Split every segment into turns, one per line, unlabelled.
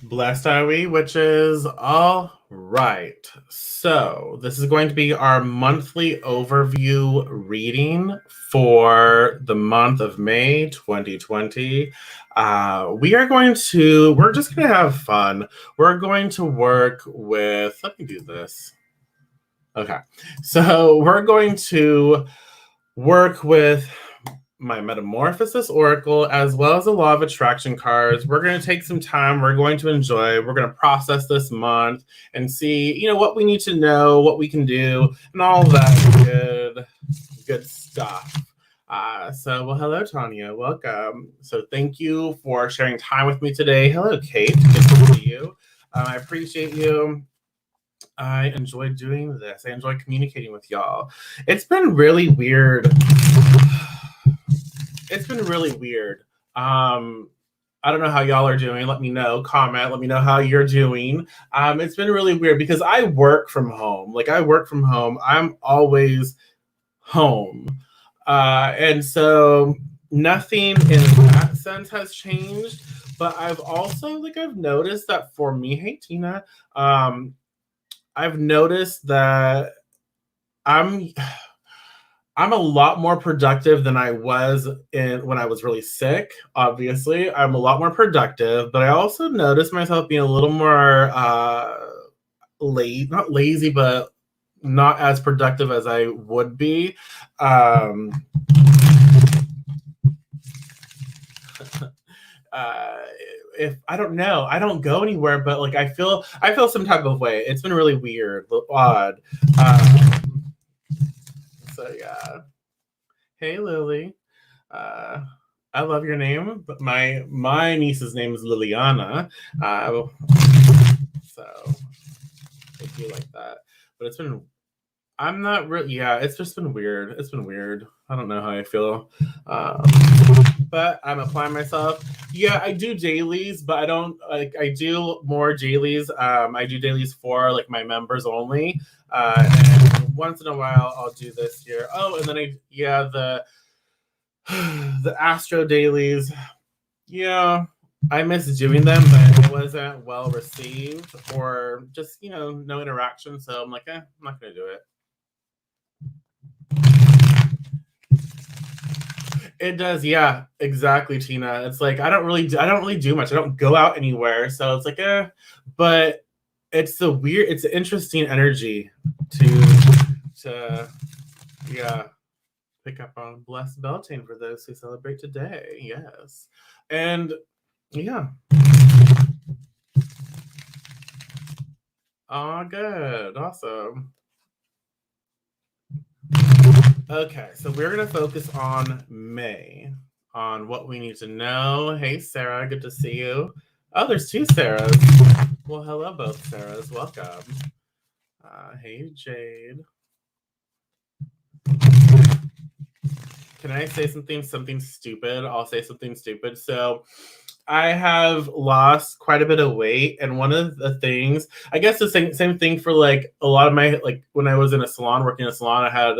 Blessed are we, witches. All right. So, this is going to be our monthly overview reading for the month of May 2020. We're just going to have fun. We're going to work with, let me do this. Okay. So, we're going to work with my Metamorphosis Oracle, as well as the Law of Attraction cards. We're going to take some time. We're going to enjoy. We're going to process this month and see, what we need to know, what we can do, and all that good stuff. Well, hello, Tanya. Welcome. So, thank you for sharing time with me today. Hello, Kate. Good to see you. I appreciate you. I enjoy doing this. I enjoy communicating with y'all. It's been really weird. It's been really weird. I don't know how y'all are doing. Let me know. Comment. Let me know how you're doing. It's been really weird because I work from home. I'm always home. And so nothing in that sense has changed. But I've noticed that for me, hey, Tina, I've noticed that I'm a lot more productive than I was when I was really sick. Obviously, I'm a lot more productive, but I also noticed myself being a little more not lazy, but not as productive as I would be. If I don't know, I don't go anywhere, but like I feel some type of way. It's been really weird, odd. So yeah. Hey, Lily. I love your name, but my niece's name is Liliana. So I do like that. But it's been I'm not really yeah, it's just been weird. It's been weird. I don't know how I feel. But I'm applying myself. Yeah, I do dailies, but I don't like I do more dailies. I do dailies for like my members only. And once in a while I'll do this here. Oh, and then the Astro dailies. Yeah, I miss doing them, but it wasn't well received or just, no interaction. So I'm like, I'm not going to do it. It does, yeah, exactly, Tina. It's like I don't really do much. I don't go out anywhere, so it's like, but it's it's an interesting energy to yeah pick up on. Blessed Beltane for those who celebrate today. Yes, and yeah. Oh, good, awesome. Okay, so we're going to focus on May, on what we need to know. Hey, Sarah, good to see you. Oh, there's two Sarahs. Well, hello, both Sarahs. Welcome. Hey, Jade. Can I say something stupid? I'll say something stupid. So, I have lost quite a bit of weight, and one of the things, I guess the same thing for like a lot of my, like when I was in a salon, working in a salon, I had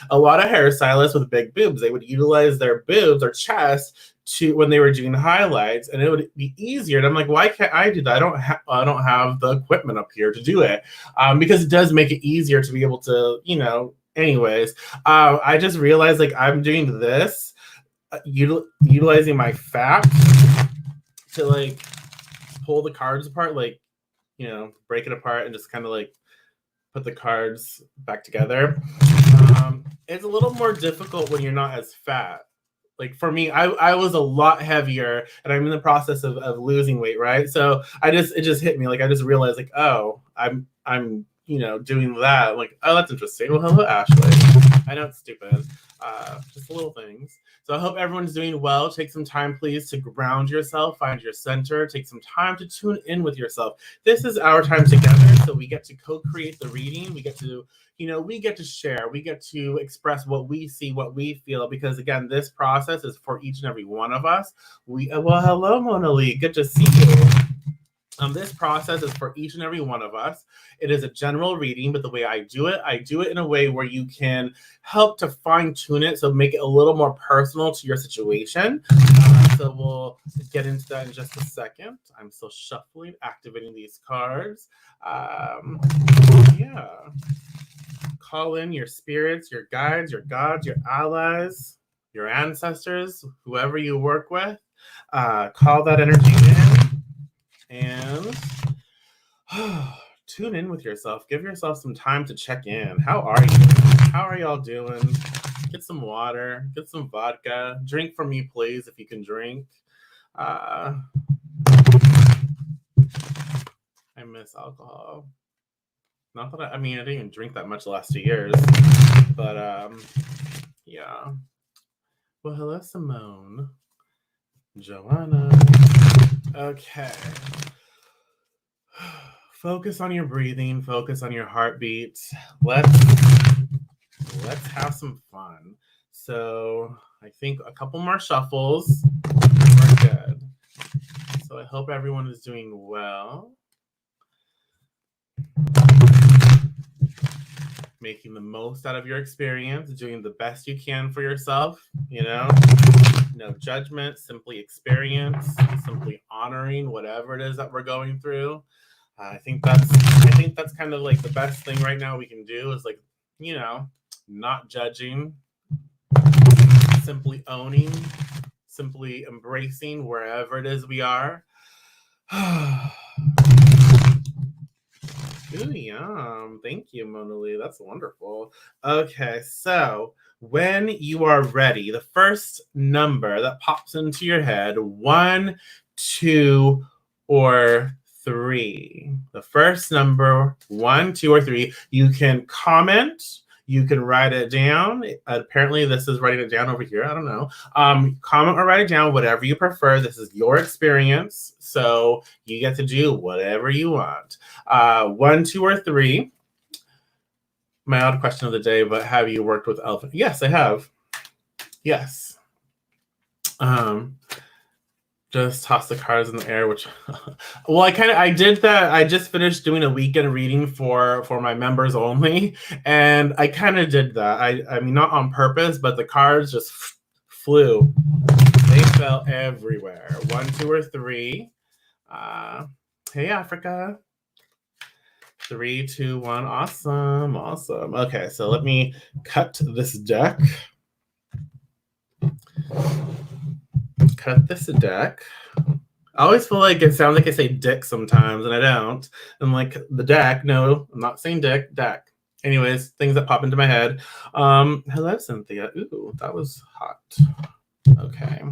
a lot of hairstylists with big boobs. They would utilize their boobs or chest to when they were doing highlights, and it would be easier. And I'm like, why can't I do that? I don't have the equipment up here to do it, because it does make it easier to be able to, Anyways, I just realized like I'm doing this, utilizing my fat to like pull the cards apart, like, break it apart and just kind of like put the cards back together. It's a little more difficult when you're not as fat. Like for me, I was a lot heavier and I'm in the process of losing weight, right? So it just hit me. Like I just realized like, oh, I'm doing that. I'm like, oh, that's interesting. Well, hello, Ashley. I know it's stupid. Just little things. So I hope everyone's doing well. Take some time, please, to ground yourself, find your center, take some time to tune in with yourself. This is our time together, so we get to co-create the reading. We get to, we get to share. We get to express what we see, what we feel, because again, this process is for each and every one of us. Well, hello, Mona Lee. Good to see you. This process is for each and every one of us. It is a general reading, but the way I do it in a way where you can help to fine tune it, so make it a little more personal to your situation. So we'll get into that in just a second. I'm still shuffling, activating these cards. Yeah. Call in your spirits, your guides, your gods, your allies, your ancestors, whoever you work with. Call that energy in and tune in with yourself. Give yourself some time to check in. How are you? How are y'all doing? Get some water, get some vodka. Drink for me, please, if you can drink. I miss alcohol. Not that I didn't even drink that much the last 2 years, but yeah. Well, hello, Simone. Joanna. Okay. Focus on your breathing. Focus on your heartbeat. Let's have some fun. So I think a couple more shuffles. We're good. So I hope everyone is doing well. Making the most out of your experience, doing the best you can for yourself, no judgment, simply experience, simply honoring whatever it is that we're going through. I think that's kind of like the best thing right now we can do is not judging, simply owning, simply embracing wherever it is we are. Ooh, yum. Thank you, Mona Lee. That's wonderful. Okay, so when you are ready, the first number that pops into your head, 1, 2, or 3. The first number, 1, 2, or 3. You can comment. You can write it down. Apparently, this is writing it down over here. I don't know. Comment or write it down, whatever you prefer. This is your experience, so you get to do whatever you want. 1, 2, or 3. My odd question of the day, but have you worked with elephant? Yes, I have. Yes. Just toss the cards in the air, which well, I did that. I just finished doing a weekend reading for my members only, and I kind of did that. I mean, not on purpose, but the cards just flew. They fell everywhere. 1, 2, or 3. Hey, Africa. 3, 2, 1. Awesome. Okay, so let me cut this deck. Cut this deck. I always feel like it sounds like I say dick sometimes, and I don't. I'm like, the deck. No, I'm not saying dick. Deck. Anyways, things that pop into my head. Hello, Cynthia. Ooh, that was hot. Okay.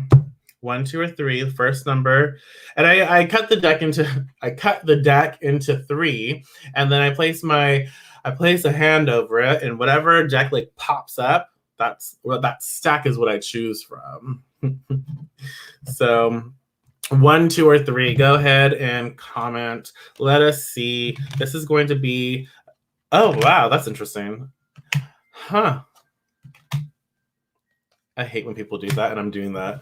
1, 2, or 3, the first number. And I cut the deck into 3, and then I place a hand over it, and whatever deck pops up, that stack is what I choose from. So 1, 2, or 3, go ahead and comment. Let us see. This is going to be, oh wow, that's interesting. Huh. I hate when people do that, and I'm doing that.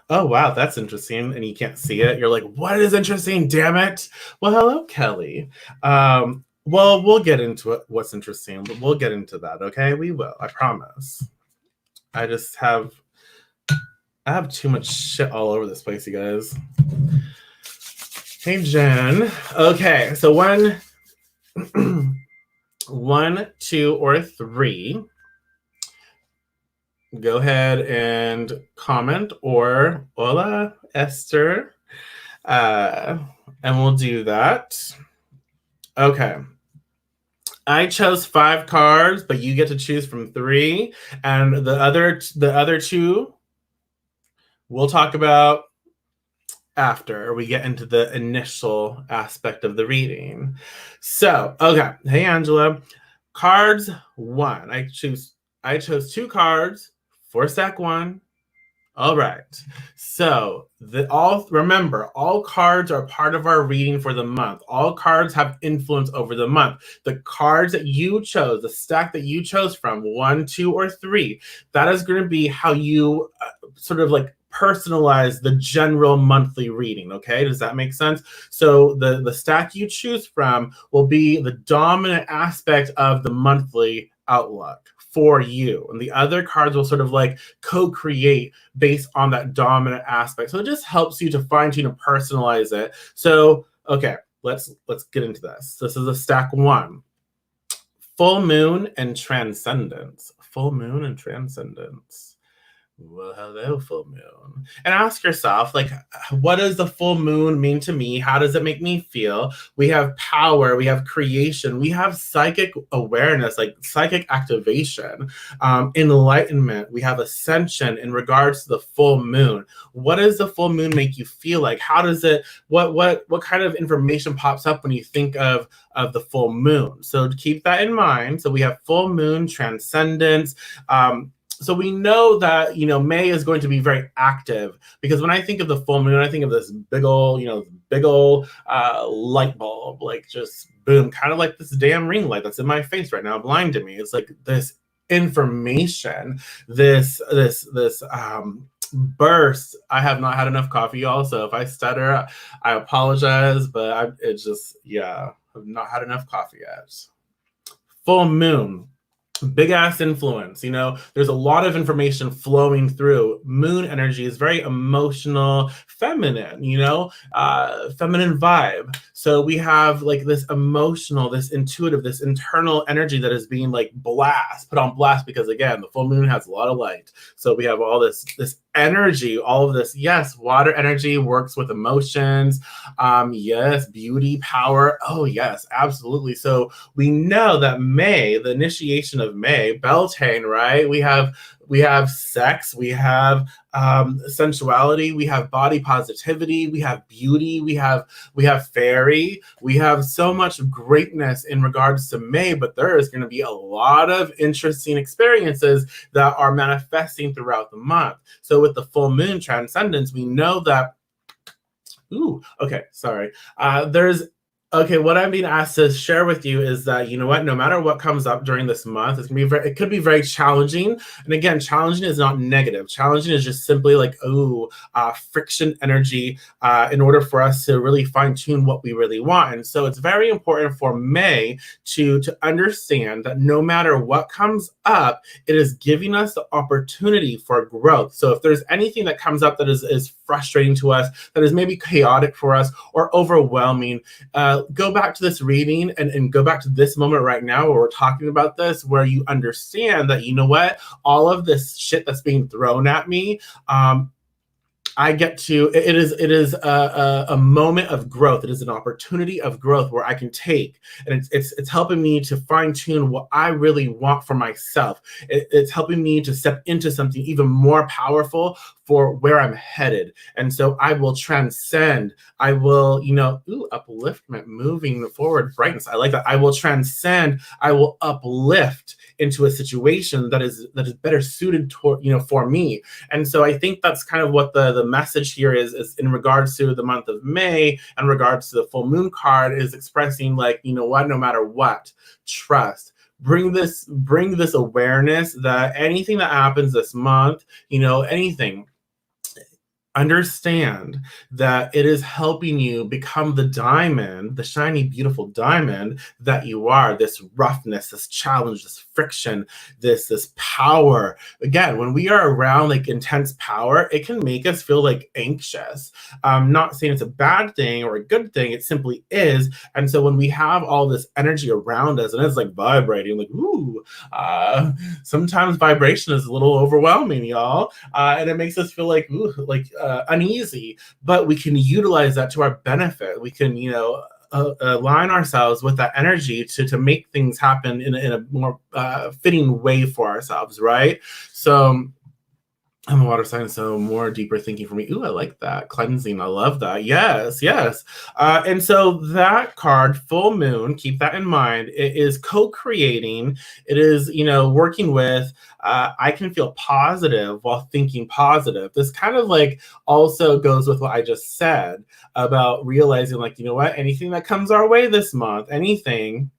Oh wow, that's interesting, and you can't see it. You're like, what is interesting? Damn it. Well, hello, Kelly. Well, we'll get into it. What's interesting, but we'll get into that. Okay, we will. I promise. I have too much shit all over this place, you guys. Hey, Jen. Okay, so 1, 2, or 3. Go ahead and comment, or hola, Esther. And we'll do that. Okay. I chose 5 cards, but you get to choose from 3. And the other 2 we'll talk about after we get into the initial aspect of the reading. So, okay. Hey, Angela. Cards 1. I chose 2 cards for stack 1. All right. So remember, all cards are part of our reading for the month. All cards have influence over the month. The cards that you chose, the stack that you chose from, 1, 2, or 3, that is going to be how you sort of personalize the general monthly reading. Okay, does that make sense? So the stack you choose from will be the dominant aspect of the monthly outlook for you, and the other cards will sort of like co-create based on that dominant aspect. So it just helps you to fine-tune and personalize it. So okay, let's get into this. This is a stack one. Full moon and transcendence. Full moon and transcendence. Well, hello, full moon. And ask yourself, like, what does the full moon mean to me? How does it make me feel? We have power, we have creation, we have psychic awareness, like psychic activation, enlightenment, we have ascension in regards to the full moon. What does the full moon make you feel like? How does it, what kind of information pops up when you think of the full moon? So keep that in mind. So we have full moon, transcendence, so we know that, you know, May is going to be very active, because when I think of the full moon, I think of this big old, you know, light bulb, like just boom, kind of like this damn ring light that's in my face right now, blinding me. It's like this information, this burst. I have not had enough coffee, y'all. So if I stutter, I apologize, but it's just, yeah, I've not had enough coffee yet. Full moon. Big ass influence, you know, there's a lot of information flowing through. Moon energy is very emotional, feminine, you know, feminine vibe. So we have like this emotional, this intuitive, this internal energy that is being like put on blast, because again, the full moon has a lot of light. So we have all this energy, all of this. Yes, water energy works with emotions. Yes, beauty, power. Oh yes, absolutely. So we know that May, the initiation of May, Beltane, right? We have sex, we have sensuality, we have body positivity, we have beauty, we have fairy, we have so much greatness in regards to May, but there is going to be a lot of interesting experiences that are manifesting throughout the month. So with the full moon transcendence, we know that, what I'm being asked to share with you is that, you know what, no matter what comes up during this month, it could be very challenging. And again, challenging is not negative. Challenging is just simply like, friction energy in order for us to really fine tune what we really want. And so it's very important for May to understand that no matter what comes up, it is giving us the opportunity for growth. So if there's anything that comes up that is frustrating to us, that is maybe chaotic for us or overwhelming, go back to this reading and go back to this moment right now where we're talking about this, where you understand that, you know what, all of this shit that's being thrown at me, I get to, it is a moment of growth. It is an opportunity of growth where I can take, and it's helping me to fine tune what I really want for myself. It's helping me to step into something even more powerful for where I'm headed. And so I will transcend. I will, upliftment, moving forward, brightness. I like that. I will transcend. I will uplift into a situation that is better suited toward, for me. And so I think that's kind of what the message here is in regards to the month of May, and regards to the full moon card, is expressing like, you know what, no matter what, trust. Bring this awareness that anything that happens this month, anything, understand that it is helping you become the diamond, the shiny, beautiful diamond that you are. This roughness, this challenge, this friction, this power. Again, when we are around like intense power, it can make us feel like anxious. I'm not saying it's a bad thing or a good thing, it simply is. And so when we have all this energy around us and it's like vibrating, like, ooh, sometimes vibration is a little overwhelming, y'all. And it makes us feel like, ooh, like uneasy, but we can utilize that to our benefit. We can, align ourselves with that energy to make things happen in a more fitting way for ourselves, right? So I'm a water sign, so more deeper thinking for me. Ooh, I like that. Cleansing. I love that. Yes. And so that card, full moon, keep that in mind. It is co-creating. It is, working with, I can feel positive while thinking positive. This kind of like also goes with what I just said about realizing like, you know what, anything that comes our way this month, anything,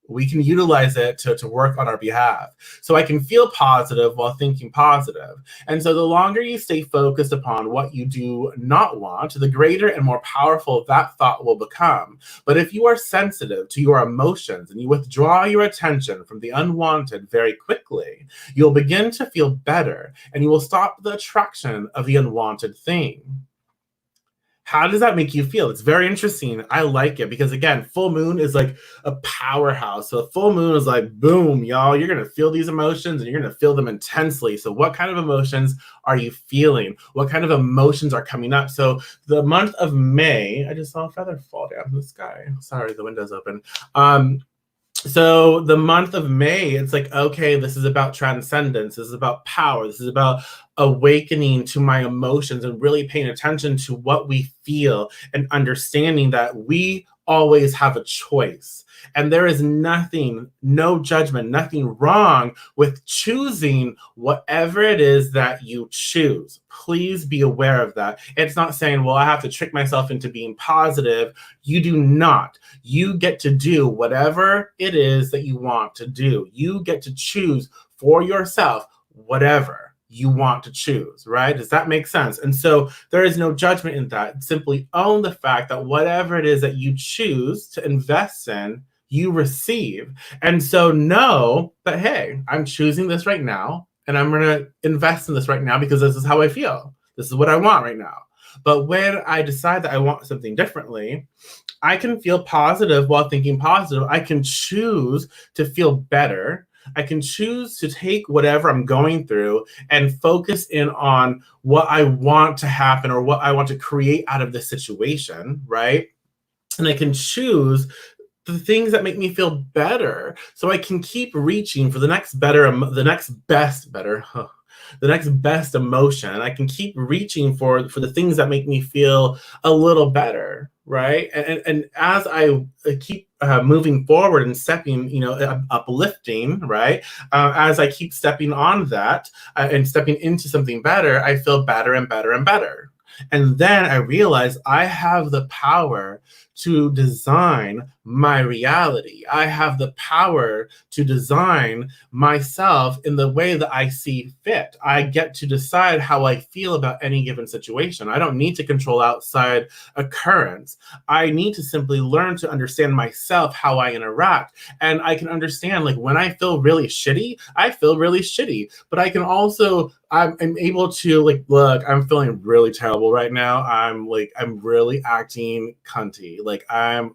we can utilize it to work on our behalf. So I can feel positive while thinking positive. And so the longer you stay focused upon what you do not want, the greater and more powerful that thought will become. But if you are sensitive to your emotions and you withdraw your attention from the unwanted very quickly, you'll begin to feel better and you will stop the attraction of the unwanted thing. How does that make you feel? It's very interesting. I like it because, again, full moon is like a powerhouse. So, full moon is like, boom, y'all, you're going to feel these emotions and you're going to feel them intensely. So, what kind of emotions are you feeling? What kind of emotions are coming up? So, the month of May, I just saw a feather fall down from the sky. Sorry, the window's open. So the month of May, it's like, okay, this is about transcendence. This is about power. This is about awakening to my emotions and really paying attention to what we feel and understanding that we always have a choice. And there is nothing, no judgment, nothing wrong with choosing whatever it is that you choose. Please be aware of that. It's not saying, well, I have to trick myself into being positive. You do not. You get to do whatever it is that you want to do. You get to choose for yourself whatever you want to choose, right? Does that make sense? And so there is no judgment in that. Simply own the fact that whatever it is that you choose to invest in, you receive. And so know that, hey, I'm choosing this right now and I'm going to invest in this right now because this is how I feel. This is what I want right now. But when I decide that I want something differently, I can feel positive while thinking positive. I can choose to feel better. I can choose to take whatever I'm going through and focus in on what I want to happen or what I want to create out of this situation, right? And I can choose the things that make me feel better so I can keep reaching for the next better, the next best better, the next best emotion. I can keep reaching for the things that make me feel a little better, right? And as I keep moving forward and stepping, uplifting, right? As I keep stepping on that and stepping into something better, I feel better and better and better. And then I realize I have the power to design my reality. I have the power to design myself in the way that I see fit. I get to decide how I feel about any given situation. I don't need to control outside occurrence. I need to simply learn to understand myself, how I interact. And I can understand, like, when I feel really shitty, I feel really shitty. But I can also, I'm able to, like, look, I'm feeling really terrible right now. I'm really acting cunty. Like, I'm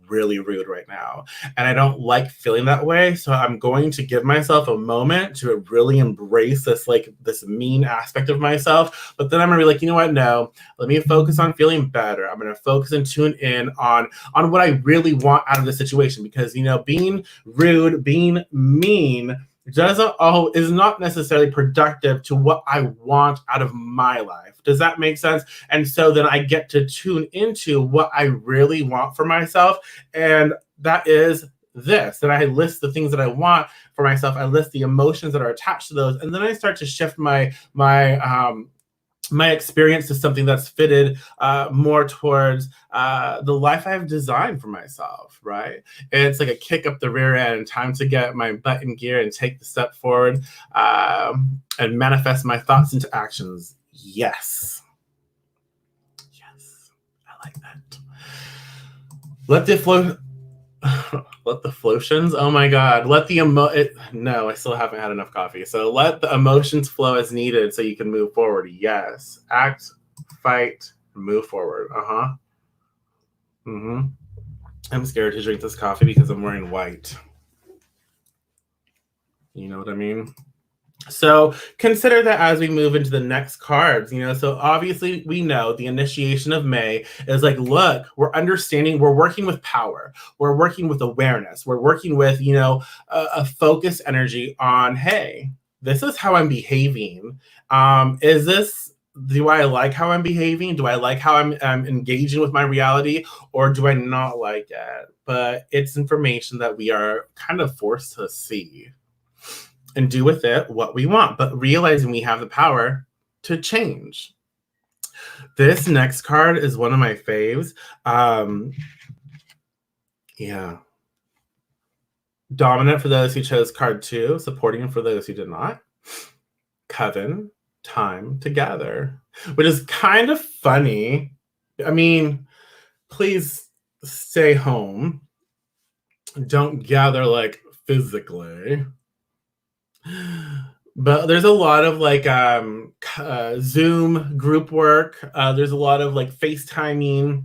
really rude right now. And I don't like feeling that way. So I'm going to give myself a moment to really embrace this mean aspect of myself. But then I'm gonna be like, you know what? No, let me focus on feeling better. I'm gonna focus and tune in on what I really want out of the situation. Because being rude, being mean is not necessarily productive to what I want out of my life. Does that make sense? And so then I get to tune into what I really want for myself. And that is this. Then I list the things that I want for myself. I list the emotions that are attached to those. And then I start to shift my experience to something that's fitted more towards the life I've designed for myself, right? It's like a kick up the rear end, time to get my butt in gear and take the step forward and manifest my thoughts into actions. Yes. Yes. I like that. Let the flow. Let the flotions. Oh my God. No, I still haven't had enough coffee. So let the emotions flow as needed so you can move forward. Yes. Act, fight, move forward. Mm-hmm. I'm scared to drink this coffee because I'm wearing white. You know what I mean? So consider that as we move into the next cards, so obviously we know the initiation of May is like, look, we're understanding, we're working with power, we're working with awareness, we're working with, a focused energy on, hey, this is how I'm behaving. Do I like how I'm behaving? Do I like how I'm engaging with my reality, or do I not like it? But it's information that we are kind of forced to see and do with it what we want, but realizing we have the power to change. This next card is one of my faves. Yeah. Dominant for those who chose card 2, supporting for those who did not. Coven, time to gather, which is kind of funny. I mean, please stay home. Don't gather like physically. But there's a lot of like Zoom group work. There's a lot of like FaceTiming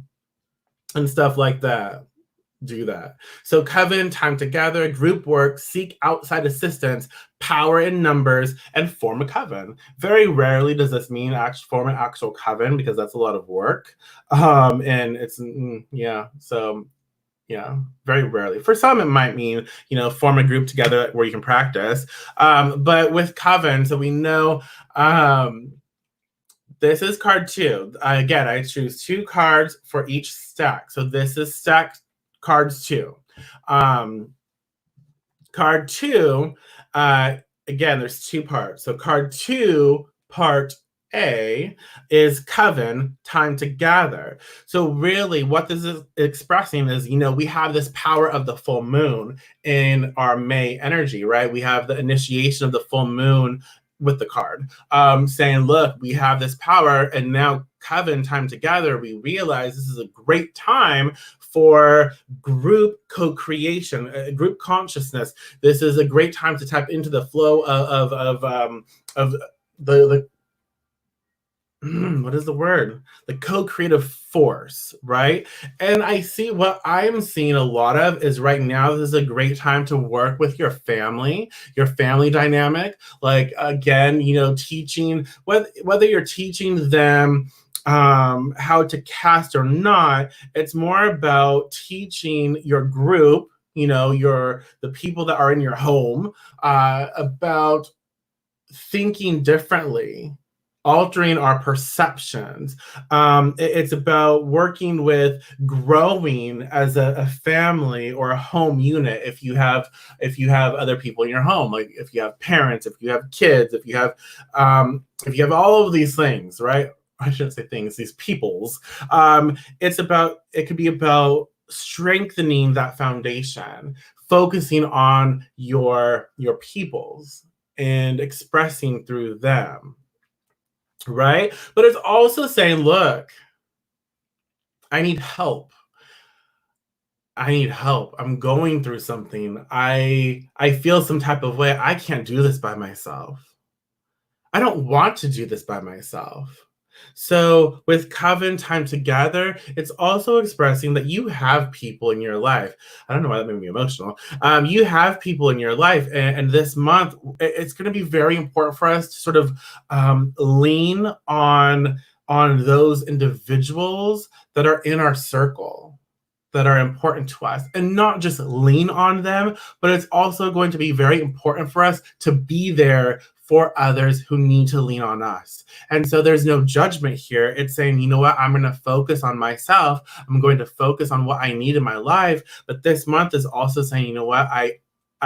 and stuff like that. Do that. So coven, time to gather, group work, seek outside assistance, power in numbers, and form a coven. Very rarely does this mean form an actual coven because that's a lot of work. And it's yeah. So yeah, very rarely. For some, it might mean, form a group together where you can practice. But with coven, so we know this is card 2. Again, I choose 2 cards for each stack. So this is stack cards 2. Card 2, again, there's 2 parts. So card 2, part A, is coven, time to gather. So really what this is expressing is, we have this power of the full moon in our May energy, right? We have the initiation of the full moon with the card, saying, look, we have this power, and now coven, time to gather, we realize this is a great time for group co-creation, group consciousness. This is a great time to tap into the flow of the what is the word? The co-creative force, right? And I see what I'm seeing a lot of is right now, this is a great time to work with your family dynamic. Like, again, teaching, whether you're teaching them how to cast or not, it's more about teaching your group, the people that are in your home, about thinking differently, altering our perceptions. It's about working with growing as a family or a home unit. If you have other people in your home, like if you have parents, if you have kids, if you have all of these things, right? I shouldn't say things, these peoples. It could be about strengthening that foundation, focusing on your peoples and expressing through them, right? But it's also saying, look, I need help. I'm going through something. I feel some type of way. I can't do this by myself. I don't want to do this by myself. So with coven, time to gather, it's also expressing that you have people in your life. I don't know why that made me emotional. You have people in your life, and this month it's going to be very important for us to sort of lean on those individuals that are in our circle, that are important to us, and not just lean on them, but it's also going to be very important for us to be there for others who need to lean on us. And so there's no judgment here. It's saying, you know what, I'm going to focus on myself. I'm going to focus on what I need in my life. But this month is also saying, you know what, I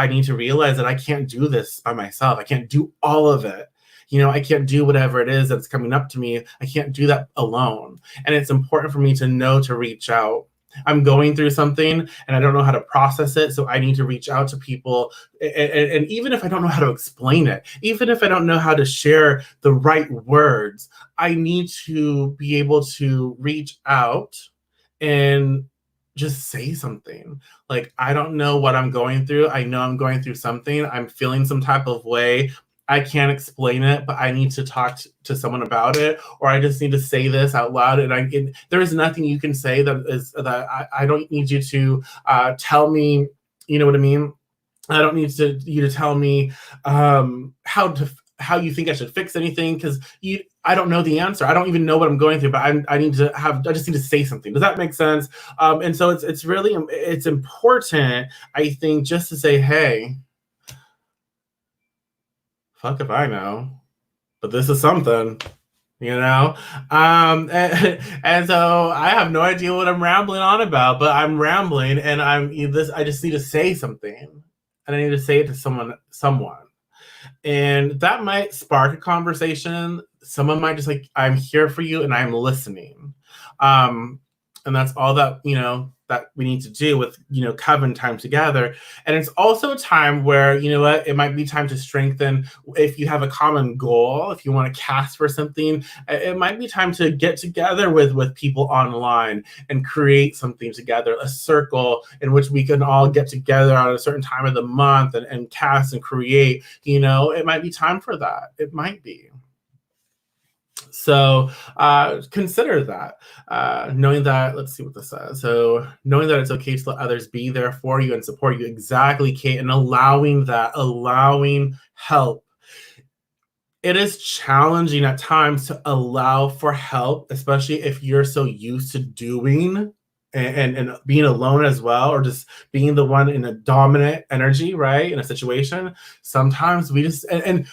need to realize that I can't do this by myself. I can't do all of it. I can't do whatever it is that's coming up to me. I can't do that alone. And it's important for me to know to reach out. I'm going through something and I don't know how to process it. So I need to reach out to people. And even if I don't know how to explain it, even if I don't know how to share the right words, I need to be able to reach out and just say something. Like, I don't know what I'm going through. I know I'm going through something. I'm feeling some type of way. I can't explain it, but I need to talk to someone about it, or I just need to say this out loud. And there is nothing you can say that I don't need you to tell me. You know what I mean? I don't need you to tell me how you think I should fix anything, because I don't know the answer. I don't even know what I'm going through, but I just need to say something. Does that make sense? And so it's really important, I think, just to say, hey, fuck if I know, but this is something, and so I have no idea what I'm rambling on about, but I'm rambling, and I just need to say something, and I need to say it to someone, and that might spark a conversation. Someone might just like, I'm here for you and I'm listening. And that's all that, that we need to do with, coven time together. And it's also a time where, it might be time to strengthen. If you have a common goal, if you want to cast for something, it might be time to get together with people online and create something together, a circle in which we can all get together on a certain time of the month and cast and create. It might be time for that. It might be. So consider that, knowing that, let's see what this says. So knowing that it's okay to let others be there for you and support you. Exactly, Kate. And allowing help. It is challenging at times to allow for help, especially if you're so used to doing and being alone as well, or just being the one in a dominant energy, right? In a situation. Sometimes we just, and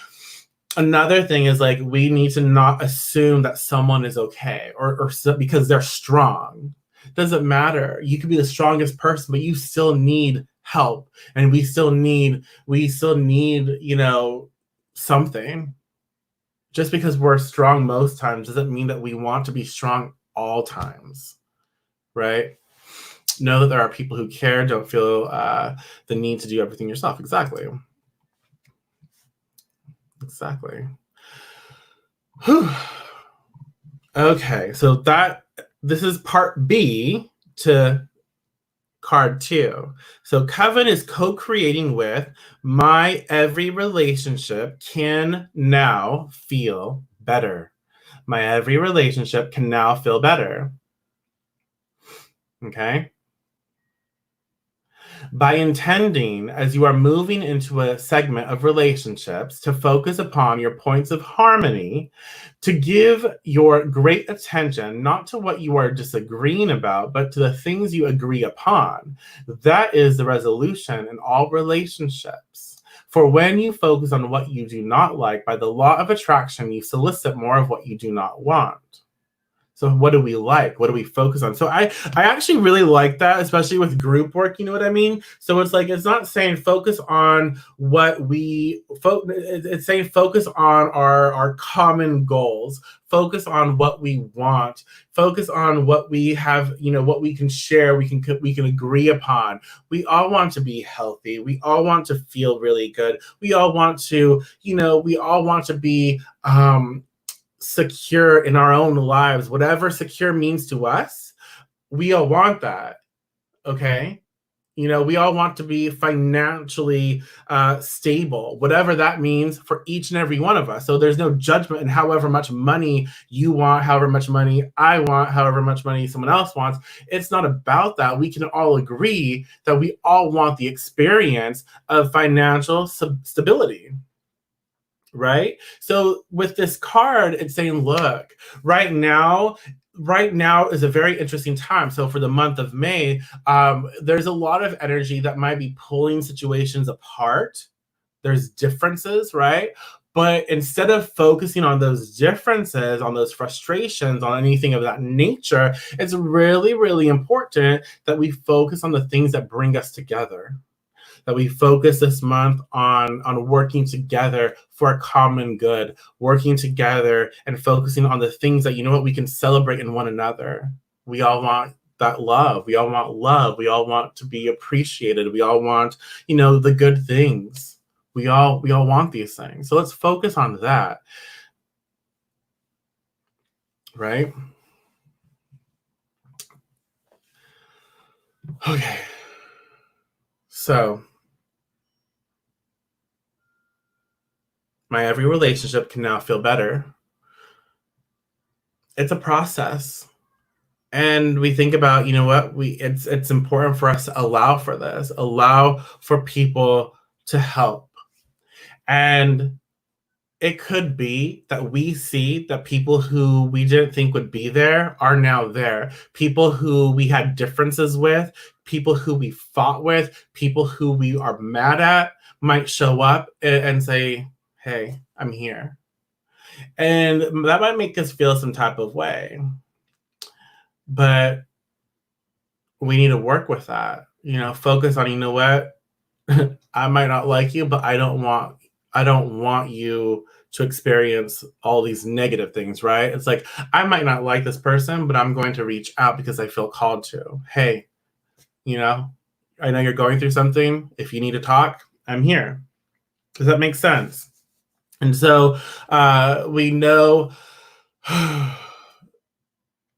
another thing is, like, we need to not assume that someone is okay or because they're strong. Doesn't matter. You could be the strongest person, but you still need help, and we still need something. Just because we're strong most times doesn't mean that we want to be strong all times, right? Know that there are people who care. Don't feel the need to do everything yourself. Exactly. Whew. Okay, so this is part B to card 2. So Coven is co-creating with my every relationship can now feel better. My every relationship can now feel better. Okay. By intending, as you are moving into a segment of relationships, to focus upon your points of harmony, to give your great attention not to what you are disagreeing about, but to the things you agree upon. That is the resolution in all relationships. For when you focus on what you do not like, by the law of attraction, you solicit more of what you do not want. So what do we like? What do we focus on? So I actually really like that, especially with group work. You know what I mean? So it's like, it's not saying focus on what it's saying focus on our common goals. Focus on what we want. Focus on what we have, what we can share, we can agree upon. We all want to be healthy. We all want to feel really good. We all want to, be secure in our own lives. Whatever secure means to us, we all want that. Okay. We all want to be financially stable, whatever that means for each and every one of us. So there's no judgment in however much money you want, however much money I want, however much money someone else wants. It's not about that. We can all agree that we all want the experience of financial stability. Right? So with this card, it's saying, look, right now is a very interesting time. So for the month of May, there's a lot of energy that might be pulling situations apart. There's differences, right? But instead of focusing on those differences, on those frustrations, on anything of that nature, it's really, really important that we focus on the things that bring us together. That we focus this month on working together for a common good, working together and focusing on the things that, we can celebrate in one another. We all want that love. We all want love. We all want to be appreciated. We all want, the good things. We all want these things. So let's focus on that. Right? Okay. So my every relationship can now feel better. It's a process. And we think about, it's important for us to allow for this, allow for people to help. And it could be that we see that people who we didn't think would be there are now there. People who we had differences with, people who we fought with, people who we are mad at might show up and say, hey, I'm here. And that might make us feel some type of way. But we need to work with that. Focus on, what? I might not like you, but I don't want you to experience all these negative things, right? It's like, I might not like this person, but I'm going to reach out because I feel called to. Hey, You know, I know you're going through something. If you need to talk, I'm here. Does that make sense? And so we know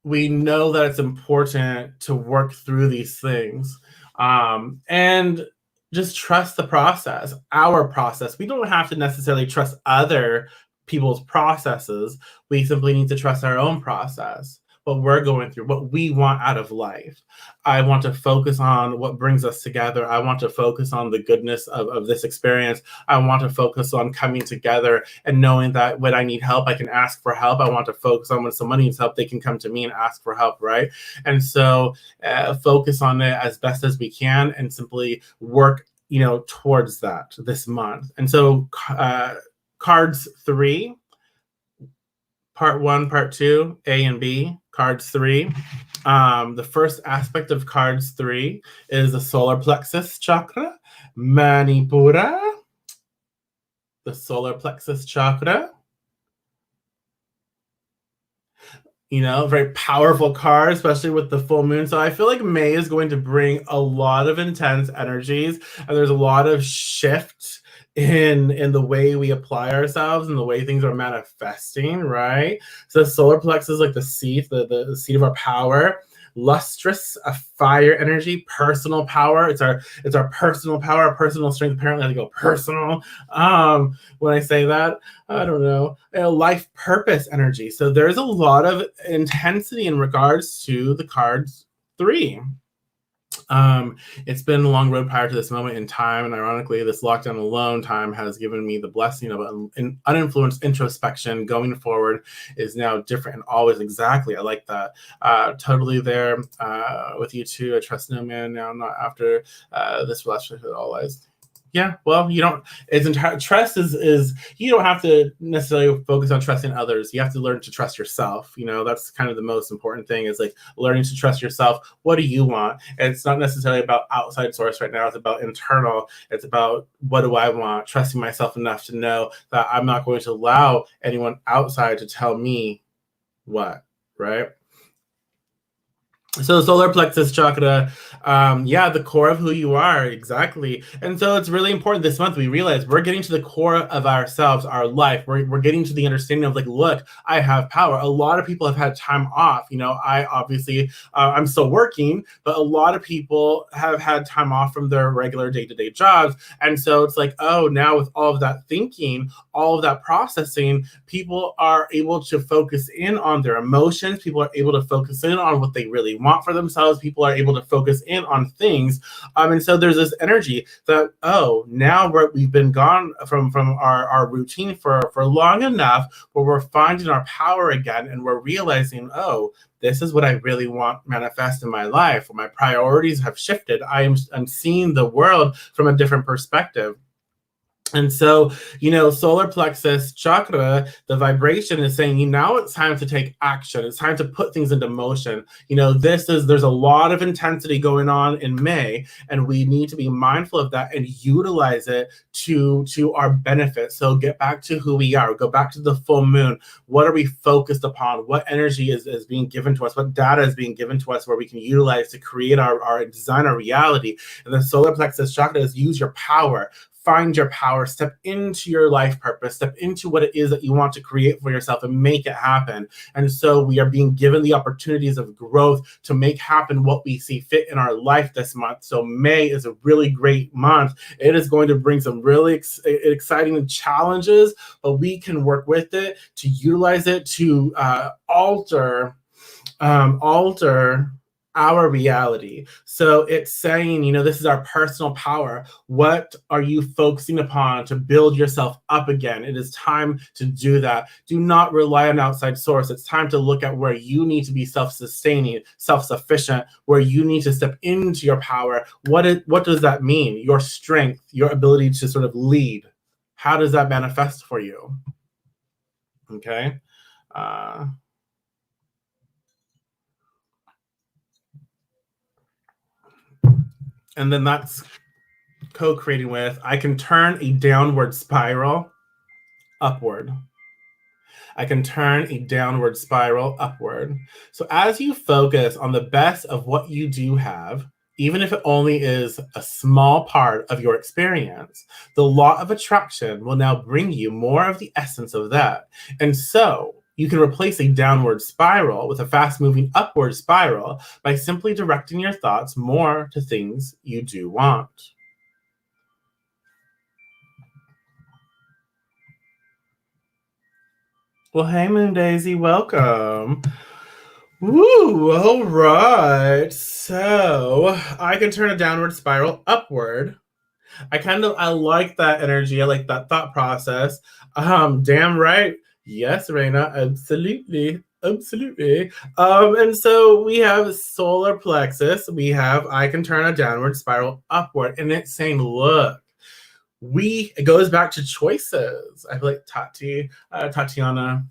we know that it's important to work through these things, and just trust the process, our process. We don't have to necessarily trust other people's processes. We simply need to trust our own process, what we're going through, what we want out of life. I want to focus on what brings us together. I want to focus on the goodness of this experience. I want to focus on coming together and knowing that when I need help, I can ask for help. I want to focus on when someone needs help, they can come to me and ask for help, right? And so focus on it as best as we can and simply work, towards that this month. And so cards 3, part 1, part 2, A and B, cards 3. The first aspect of cards 3 is the solar plexus chakra, Manipura. The solar plexus chakra. Very powerful card, especially with the full moon. So I feel like May is going to bring a lot of intense energies, and there's a lot of shift in the way we apply ourselves and the way things are manifesting, right? So the solar plexus is like the seat, the seat of our power. Lustrous, a fire energy, personal power. It's our personal power, our personal strength. Apparently, I have to go personal. When I say that, I don't know. Life purpose energy. So there's a lot of intensity in regards to the cards 3. It's been a long road prior to this moment in time, and ironically, this lockdown alone time has given me the blessing of an uninfluenced introspection. Going forward is now different and always exactly. I like that. Totally there with you too. I trust no man now, not after this relationship always. Yeah, well, you don't. Trust is you don't have to necessarily focus on trusting others. You have to learn to trust yourself. That's kind of the most important thing, is like learning to trust yourself. What do you want? And it's not necessarily about outside source right now. It's about internal. It's about, what do I want? Trusting myself enough to know that I'm not going to allow anyone outside to tell me what, right? So solar plexus chakra, the core of who you are, exactly. And so it's really important this month we realize we're getting to the core of ourselves, our life. We're getting to the understanding of like, look, I have power. A lot of people have had time off. I obviously, I'm still working, but a lot of people have had time off from their regular day-to-day jobs. And so it's like, oh, now with all of that thinking, all of that processing, people are able to focus in on their emotions. People are able to focus in on what they really want for themselves. People are able to focus in on things. And so there's this energy that, oh, now we've been gone from our routine for long enough where we're finding our power again, and we're realizing, oh, this is what I really want manifest in my life. My priorities have shifted. I'm seeing the world from a different perspective. And so, solar plexus chakra, the vibration is saying, now it's time to take action. It's time to put things into motion. There's a lot of intensity going on in May, and we need to be mindful of that and utilize it to our benefit. So get back to who we are. Go back to the full moon. What are we focused upon? What energy is being given to us? What data is being given to us where we can utilize to create our design, our reality? And the solar plexus chakra is use your power. Find your power, step into your life purpose, step into what it is that you want to create for yourself and make it happen. And so we are being given the opportunities of growth to make happen what we see fit in our life this month. So May is a really great month. It is going to bring some really exciting challenges, but we can work with it to utilize it to alter our reality. So it's saying, this is our personal power. What are you focusing upon to build yourself up again? It is time to do that. Do not rely on outside source. It's time to look at where you need to be self-sustaining, self-sufficient, where you need to step into your power. What does that mean? Your strength, your ability to sort of lead. How does that manifest for you? Okay. And then that's co-creating with, I can turn a downward spiral upward. I can turn a downward spiral upward. So as you focus on the best of what you do have, even if it only is a small part of your experience, the law of attraction will now bring you more of the essence of that. And so you can replace a downward spiral with a fast moving upward spiral by simply directing your thoughts more to things you do want. Well, hey, Moon Daisy, welcome. Woo, all right. So I can turn a downward spiral upward. I like that energy. I like that thought process. Damn right. Yes, Reina, absolutely. Absolutely. And so we have solar plexus. We have I can turn a downward spiral upward. And it's saying, look, it goes back to choices. I feel like Tatiana,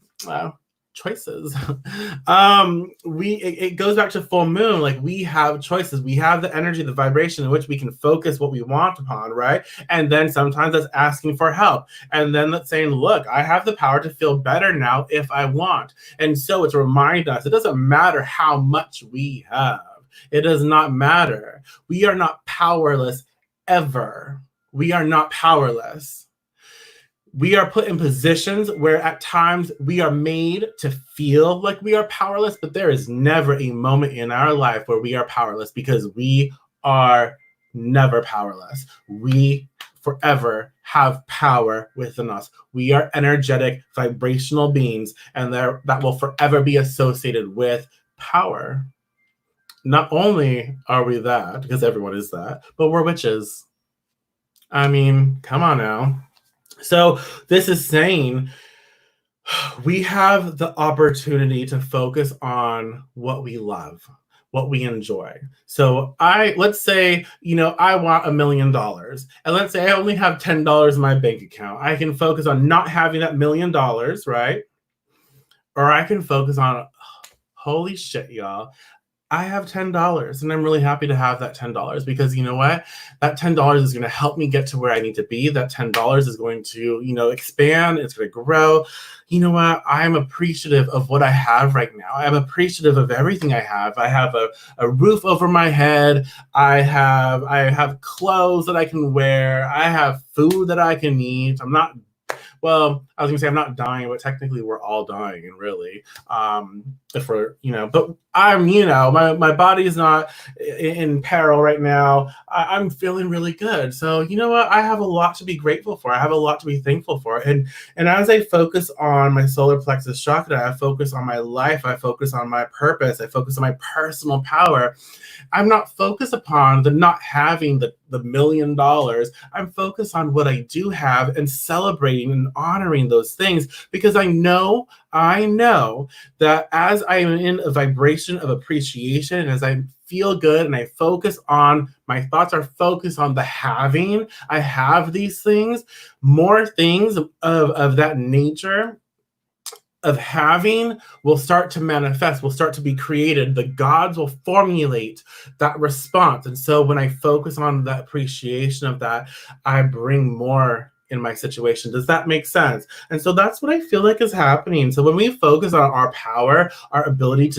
choices. It goes back to full moon. Like, we have choices. We have the energy, the vibration in which we can focus what we want upon, right? And then sometimes that's asking for help. And then that's saying, look, I have the power to feel better now if I want. And so it's reminding us, it doesn't matter how much we have. It does not matter. We are not powerless ever. We are not powerless. We are put in positions where at times we are made to feel like we are powerless, but there is never a moment in our life where we are powerless, because we are never powerless. We forever have power within us. We are energetic, vibrational beings, and that will forever be associated with power. Not only are we that, because everyone is that, but we're witches. I mean, come on now. So this is saying we have the opportunity to focus on what we love, what we enjoy. So let's say, I want $1 million, and let's say I only have $10 in my bank account. I can focus on not having that $1 million, right? Or I can focus on, holy shit, y'all, I have $10, and I'm really happy to have that $10, because you know what? That $10 is going to help me get to where I need to be. That $10 is going to, expand. It's going to grow. You know what? I'm appreciative of what I have right now. I'm appreciative of everything I have. I have a roof over my head. I have clothes that I can wear. I have food that I can eat. Well, I was gonna say I'm not dying, but technically we're all dying, and really, if we're, but I'm, my body is not in peril right now. I'm feeling really good. So you know what? I have a lot to be grateful for. I have a lot to be thankful for. And as I focus on my solar plexus chakra, I focus on my life. I focus on my purpose. I focus on my personal power. I'm not focused upon the not having the $1 million. I'm focused on what I do have and celebrating and honoring those things, because I know that as I am in a vibration of appreciation, and as I feel good and I focus on, my thoughts are focused on the having, I have these things, more things of that nature of having will start to manifest, will start to be created. The gods will formulate that response. And so when I focus on the appreciation of that, I bring more in my situation. Does that make sense? And so that's what I feel like is happening. So when we focus on our power, our ability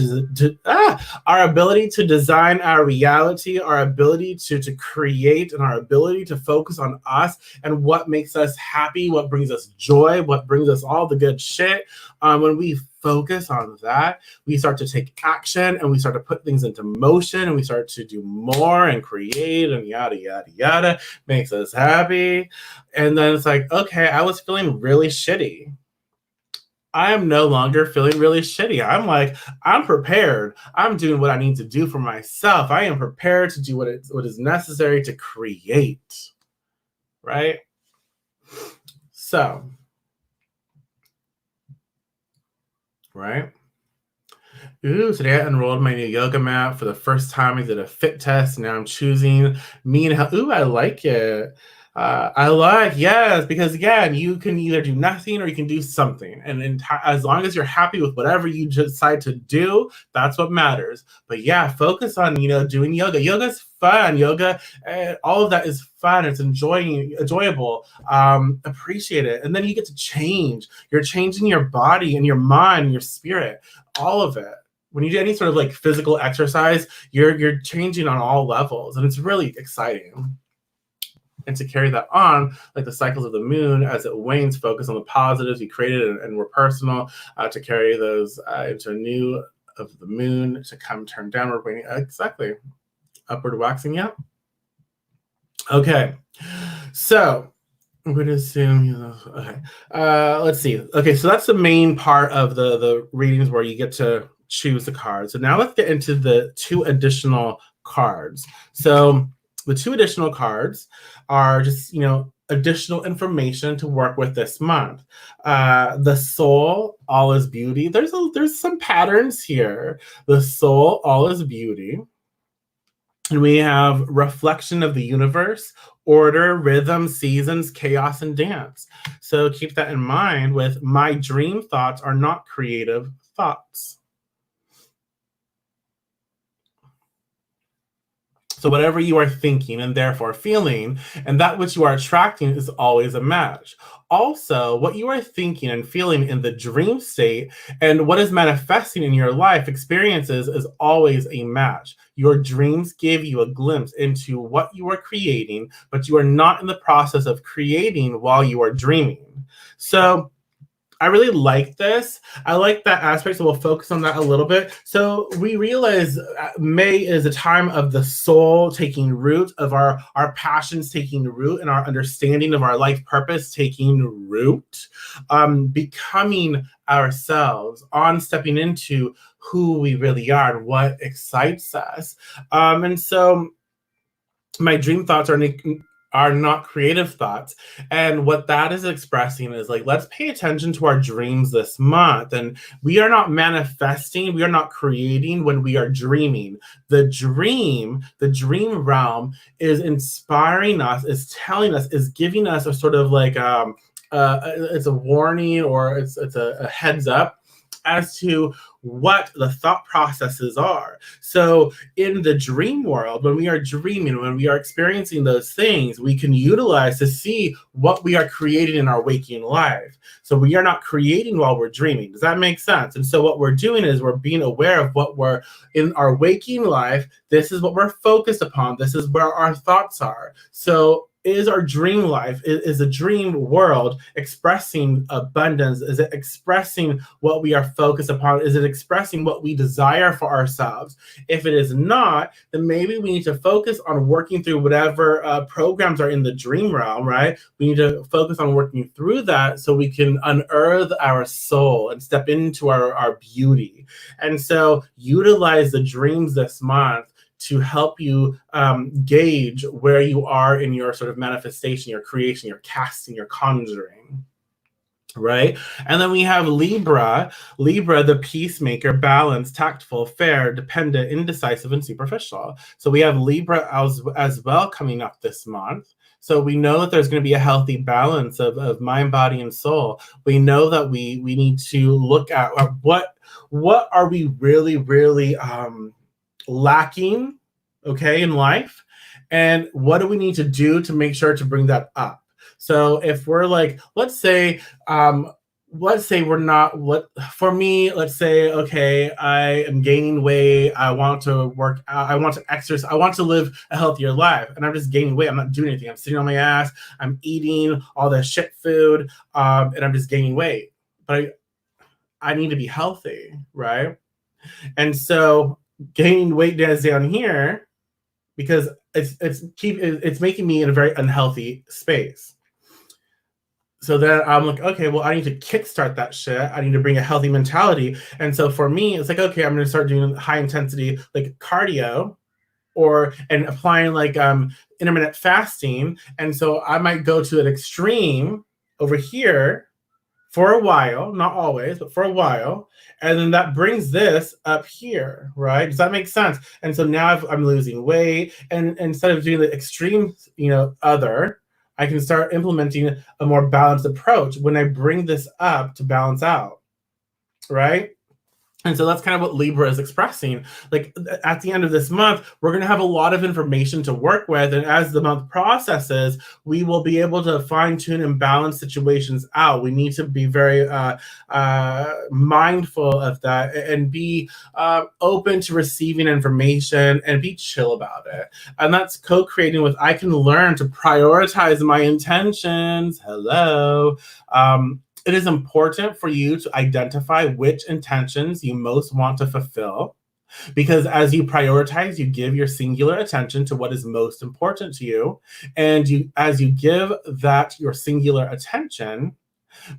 our ability to design our reality, our ability to create, and our ability to focus on us and what makes us happy, what brings us joy, what brings us all the good shit, when we focus on that, we start to take action, and we start to put things into motion, and we start to do more and create, and yada, yada, yada, makes us happy. And then it's like, okay, I was feeling really shitty. I am no longer feeling really shitty. I'm like, I'm prepared. I'm doing what I need to do for myself. I am prepared to do what is necessary to create. Right? So, right? Ooh, today I enrolled my new yoga mat for the first time. I did a fit test. Now I'm choosing me and ooh, I like it. Yes, because again, you can either do nothing or you can do something. And as long as you're happy with whatever you decide to do, that's what matters. But yeah, focus on, doing yoga. Yoga's fun. Yoga, all of that is fun. It's enjoyable. Appreciate it. And then you get to change. You're changing your body and your mind and your spirit, all of it. when you do any sort of like physical exercise, you're changing on all levels, and it's really exciting. And to carry that on, like the cycles of the moon, as it wanes, focus on the positives you created and were personal, to carry those into a new of the moon to come turn downward, waning. Exactly. Upward waxing, yeah. Okay. So I'm going to assume, okay. Let's see. Okay, so that's the main part of the readings where you get to choose the cards. So now let's get into the 2 additional cards. So the 2 additional cards are just, additional information to work with this month. The soul, all is beauty. There's some patterns here. The soul, all is beauty. And we have reflection of the universe, order, rhythm, seasons, chaos, and dance. So keep that in mind with my dream thoughts are not creative thoughts. So whatever you are thinking and therefore feeling, and that which you are attracting is always a match. Also, what you are thinking and feeling in the dream state and what is manifesting in your life experiences is always a match. Your dreams give you a glimpse into what you are creating, but you are not in the process of creating while you are dreaming. So I really like this. I like that aspect, so we'll focus on that a little bit. So we realize May is a time of the soul taking root, of our passions taking root, and our understanding of our life purpose taking root, becoming ourselves, on stepping into who we really are and what excites us. And so my dream thoughts are not creative thoughts. And what that is expressing is like, let's pay attention to our dreams this month. And we are not manifesting, we are not creating when we are dreaming. The dream realm is inspiring us, is telling us, is giving us a sort of like, it's a warning, or it's a heads up as to what the thought processes are. So in the dream world, when we are dreaming, when we are experiencing those things, we can utilize to see what we are creating in our waking life. So we are not creating while we're dreaming. Does that make sense? And so what we're doing is we're being aware of what we're in our waking life. This is what we're focused upon. This is where our thoughts are. So is our dream life, is a dream world expressing abundance? Is it expressing what we are focused upon? Is it expressing what we desire for ourselves? If it is not, then maybe we need to focus on working through whatever programs are in the dream realm, right? We need to focus on working through that so we can unearth our soul and step into our beauty. And so utilize the dreams this month to help you gauge where you are in your sort of manifestation, your creation, your casting, your conjuring, right? And then we have Libra, the peacemaker, balanced, tactful, fair, dependent, indecisive, and superficial. So we have Libra as well coming up this month. So we know that there's going to be a healthy balance of mind, body, and soul. We know that we need to look at what are we really lacking, okay, in life, and what do we need to do to make sure to bring that up. So if we're like, let's say we're not, what for me, let's say, okay, I am gaining weight, I want to work out, I want to exercise, I want to live a healthier life, and I'm just gaining weight, I'm not doing anything, I'm sitting on my ass, I'm eating all the shit food, and I'm just gaining weight, but I need to be healthy, right? And so gaining weight down here because it's making me in a very unhealthy space. So then I'm like, okay, well, I need to kickstart that shit. I need to bring a healthy mentality. And so for me, it's like, okay, I'm going to start doing high intensity, like cardio, and applying like intermittent fasting. And so I might go to an extreme over here for a while, not always, but for a while. And then that brings this up here, right? Does that make sense? And so now I'm losing weight, and instead of doing the extreme, I can start implementing a more balanced approach when I bring this up to balance out, right? And so that's kind of what Libra is expressing. Like at the end of this month, we're going to have a lot of information to work with. And as the month processes, we will be able to fine tune and balance situations out. We need to be very mindful of that and be open to receiving information and be chill about it. And that's co creating with I can learn to prioritize my intentions. Hello. It is important for you to identify which intentions you most want to fulfill, because as you prioritize, you give your singular attention to what is most important to you. And as you give that your singular attention,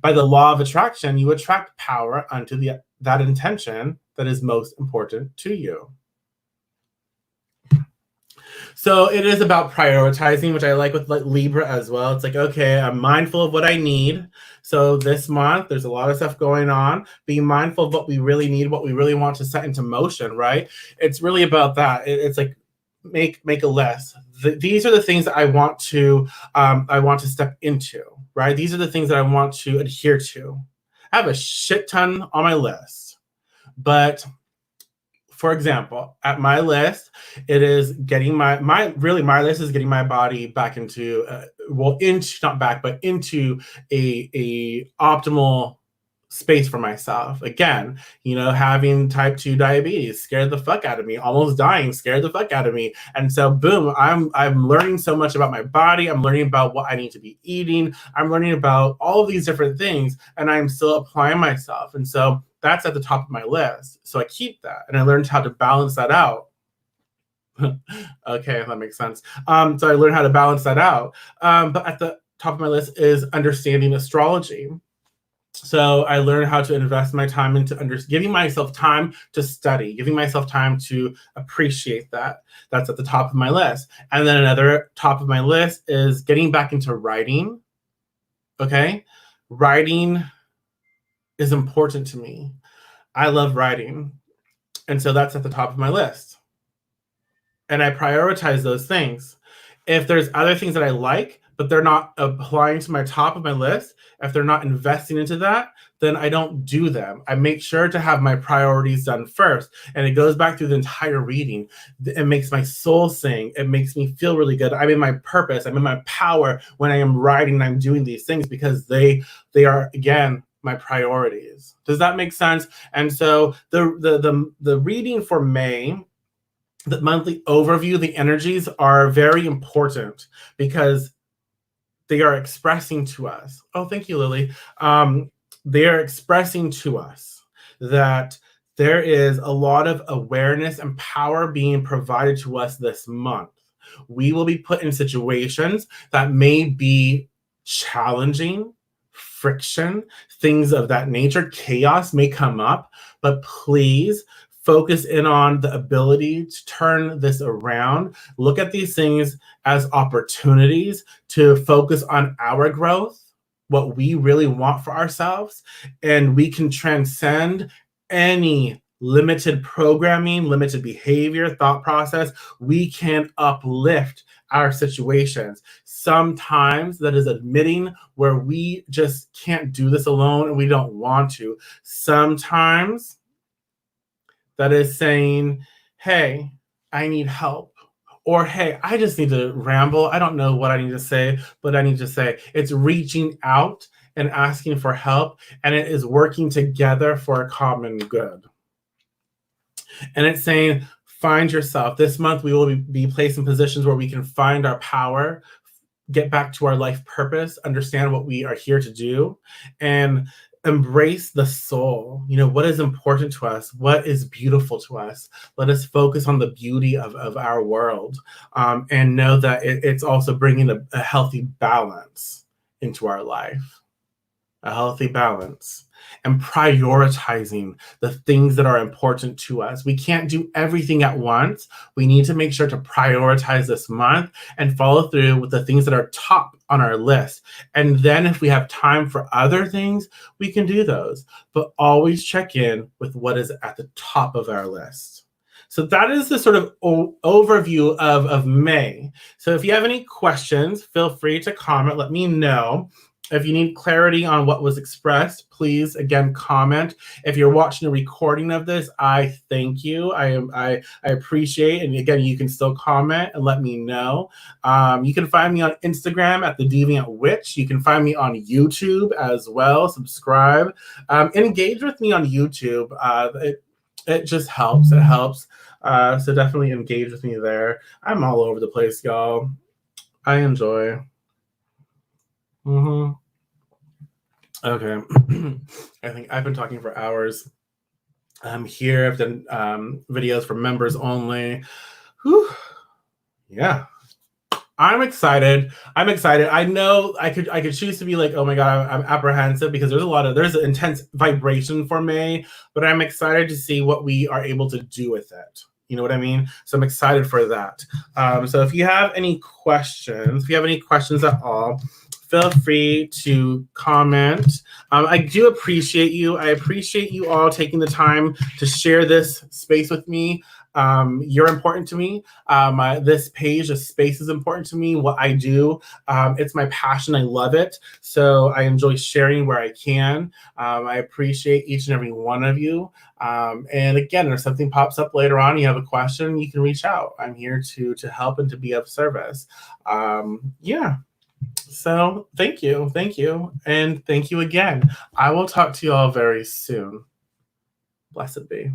by the law of attraction, you attract power unto that intention that is most important to you. So it is about prioritizing, which I like with Libra as well. It's like, okay, I'm mindful of what I need. So this month, there's a lot of stuff going on. Be mindful of what we really need, what we really want to set into motion, right? It's really about that. It's like make a list. These are the things that I want to step into, right? These are the things that I want to adhere to. I have a shit ton on my list, but for example, at my list, it is getting my list is getting my body back into into a optimal space for myself. Again, having type 2 diabetes scared the fuck out of me, almost dying scared the fuck out of me. And so boom, I'm learning so much about my body. I'm learning about what I need to be eating. I'm learning about all of these different things, and I'm still applying myself. And so that's at the top of my list. So I keep that, and I learned how to balance that out. Okay, that makes sense. So I learned how to balance that out. But at the top of my list is understanding astrology. So I learned how to invest my time into giving myself time to study, giving myself time to appreciate that. That's at the top of my list. And then another top of my list is getting back into writing. Okay, writing is important to me. I love writing. And so that's at the top of my list. And I prioritize those things. If there's other things that I like, but they're not applying to my top of my list, if they're not investing into that, then I don't do them. I make sure to have my priorities done first. And it goes back through the entire reading. It makes my soul sing. It makes me feel really good. I'm in my purpose. I'm in my power when I am writing and I'm doing these things, because they are, again, my priorities. Does that make sense? And so the reading for May, the monthly overview, the energies are very important because they are expressing to us. Oh, thank you, Lily. They are expressing to us that there is a lot of awareness and power being provided to us this month. We will be put in situations that may be challenging, friction, things of that nature. Chaos may come up, but please focus in on the ability to turn this around. Look at these things as opportunities to focus on our growth, what we really want for ourselves, and we can transcend any limited programming, limited behavior, thought process. We can uplift our situations. Sometimes that is admitting where we just can't do this alone and we don't want to. Sometimes that is saying, hey, I need help. Or, hey, I just need to ramble. I don't know what I need to say, but I need to say. It's reaching out and asking for help, and it is working together for a common good. And it's saying, find yourself. This month, we will be placed in positions where we can find our power, get back to our life purpose, understand what we are here to do, and embrace the soul. What is important to us, what is beautiful to us. Let us focus on the beauty of our world, and know that it's also bringing a healthy balance into our life, a healthy balance, and prioritizing the things that are important to us. We can't do everything at once. We need to make sure to prioritize this month and follow through with the things that are top on our list. And then if we have time for other things, we can do those. But always check in with what is at the top of our list. So that is the sort of overview of May. So if you have any questions, feel free to comment. Let me know. If you need clarity on what was expressed, please again comment. If you're watching a recording of this, I thank you. I appreciate, and again, you can still comment and let me know. You can find me on Instagram at the Deviant Witch. You can find me on YouTube as well. Subscribe, engage with me on YouTube. It just helps. It helps. So definitely engage with me there. I'm all over the place, y'all. I enjoy. Mm-hmm. Okay. I think I've been talking for hours. I'm here. I've done videos for members only. Whew. Yeah. I'm excited. I'm excited. I know I could choose to be like, oh my god, I'm apprehensive because there's an intense vibration for May, but I'm excited to see what we are able to do with it. You know what I mean? So I'm excited for that. So if you have any questions, at all, feel free to comment. I do appreciate you. I appreciate you all taking the time to share this space with me. You're important to me. This page, this space is important to me. What I do, it's my passion. I love it. So I enjoy sharing where I can. I appreciate each and every one of you. And again, if something pops up later on, you have a question, you can reach out. I'm here to help and to be of service. Yeah. So thank you, and thank you again. I will talk to you all very soon. Blessed be.